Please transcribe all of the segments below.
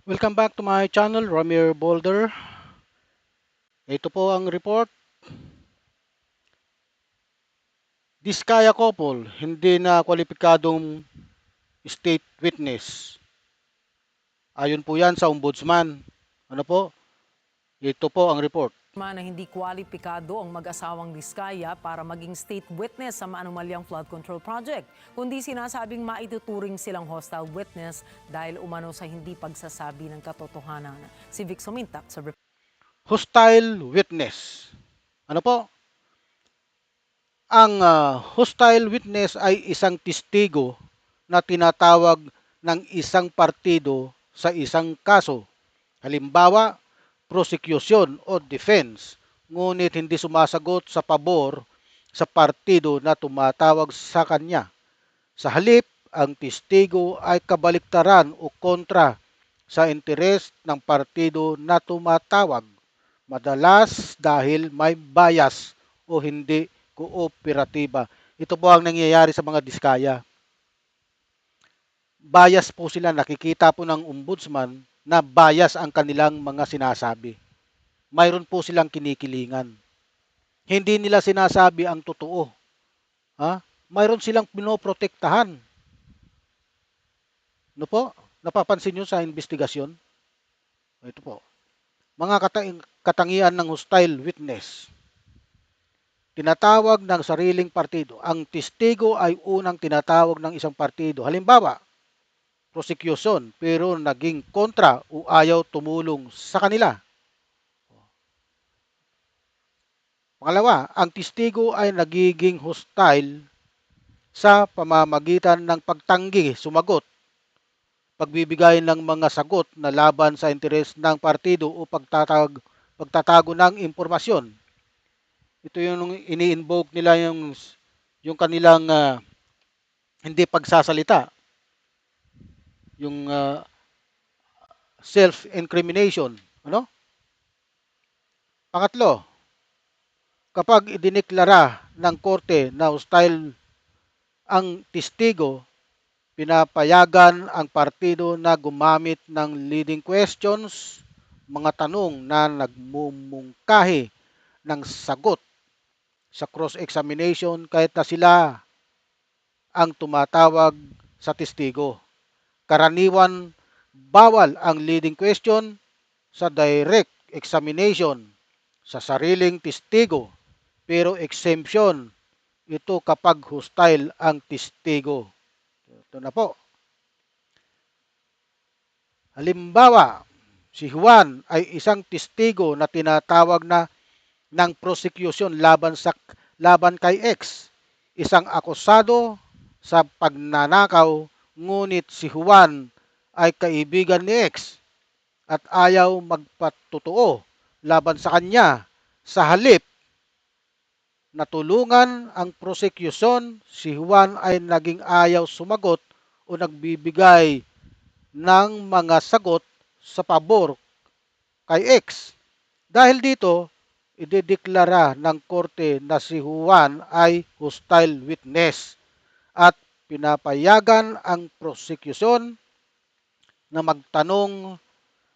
Welcome back to my channel, Ramir Boulder. Ito po ang report. Diskaya couple, hindi na kwalipikadong state witness. Ayon po yan sa ombudsman. Ano po? Ito po ang report. Na hindi kwalipikado ang mag-asawang Diskaya para maging state witness sa maanumalyang flood control project, kundi sinasabing maituturing silang hostile witness dahil umano sa hindi pagsasabi ng katotohanan. Si Vic Sumintak sa report. Hostile witness. Ano po? Ang hostile witness ay isang testigo na tinatawag ng isang partido sa isang kaso. Halimbawa, prosecution o defense, ngunit hindi sumasagot sa pabor sa partido na tumatawag sa kanya. Sa halip, ang testigo ay kabaliktaran o kontra sa interes ng partido na tumatawag, madalas dahil may bias o hindi kooperatiba. Ito po ang nangyayari sa mga diskaya. Bias po sila, nakikita po ng ombudsman na bias ang kanilang mga sinasabi. Mayroon po silang kinikilingan. Hindi nila sinasabi ang totoo. Ha? Mayroon silang pinoprotektahan. No po? Napapansin nyo sa investigasyon? Ito po. Mga katangian ng hostile witness. Tinatawag ng sariling partido. Ang testigo ay unang tinatawag ng isang partido. Halimbawa, prosecution, pero naging kontra o ayaw tumulong sa kanila. Pangalawa, ang testigo ay nagiging hostile sa pamamagitan ng pagtanggi, sumagot, pagbibigay ng mga sagot na laban sa interes ng partido o pagtatago ng impormasyon. Ito yung ini-invoke nila yung kanilang hindi pagsasalita, yung self-incrimination. Ano? Pangatlo, kapag idineklara ng korte na hostile ang testigo, pinapayagan ang partido na gumamit ng leading questions, mga tanong na nagmumungkahi ng sagot sa cross-examination kahit na sila ang tumatawag sa testigo. Karaniwan, bawal ang leading question sa direct examination sa sariling testigo, pero exemption ito kapag hostile ang testigo. Ito na po. Halimbawa, si Juan ay isang testigo na tinatawag na ng prosecution laban kay X, isang akusado sa pagnanakaw, ngunit si Juan ay kaibigan ni X at ayaw magpatotoo laban sa kanya. Sa halip na tulungan ang prosecution, si Juan ay naging ayaw sumagot o nagbibigay ng mga sagot sa pabor kay X. Dahil dito, idedeklara ng korte na si Juan ay hostile witness at pinapayagan ang prosecution na magtanong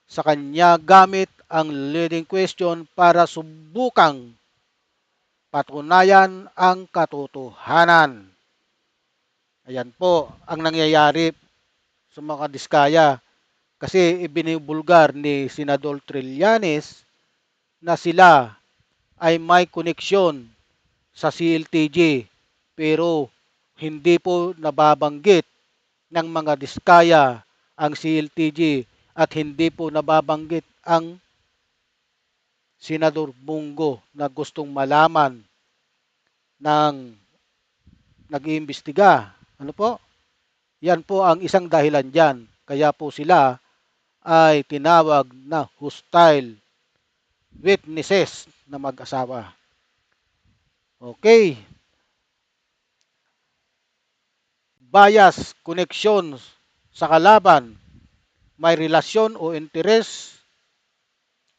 sa kanya gamit ang leading question para subukang patunayan ang katotohanan. Ayan po ang nangyayari sa mga diskaya kasi ibinibulgar ni Senador Trillanes na sila ay may koneksyon sa CLTG pero hindi po nababanggit ng mga diskaya ang CLTG at hindi po nababanggit ang Senador Bungo na gustong malaman ng nag-iimbestiga. Ano po? Yan po ang isang dahilan dyan. Kaya po sila ay tinawag na hostile witnesses na mag-asawa. Okay. Bias, connection sa kalaban, may relasyon o interes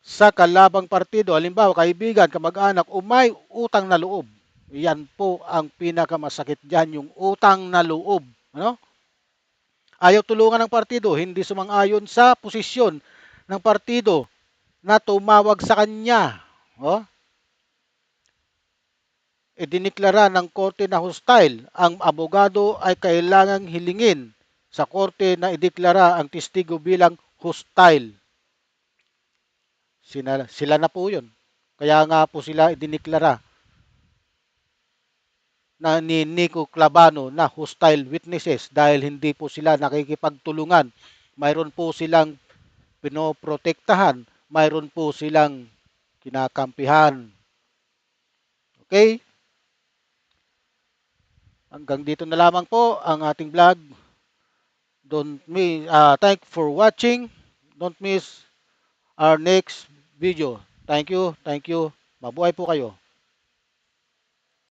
sa kalabang partido, halimbawa kaibigan, kamag-anak o may utang na loob. Yan po ang pinakamasakit dyan, yung utang na loob. Ano? ayaw tulungan ng partido, hindi sumang-ayon sa posisyon ng partido na tumawag sa kanya. Oh, idiniklara ng korte na hostile. Ang abogado ay kailangang hilingin sa korte na ideklara ang testigo bilang hostile. Sila na po yun. Kaya nga po sila idiniklara na ni Nico Clavano na hostile witnesses dahil hindi po sila nakikipagtulungan. Mayroon po silang pinoprotektahan, mayroon po silang kinakampihan. Okay? Hanggang dito na lamang po ang ating vlog. Thank for watching. Don't miss our next video. Thank you. Mabuhay po kayo.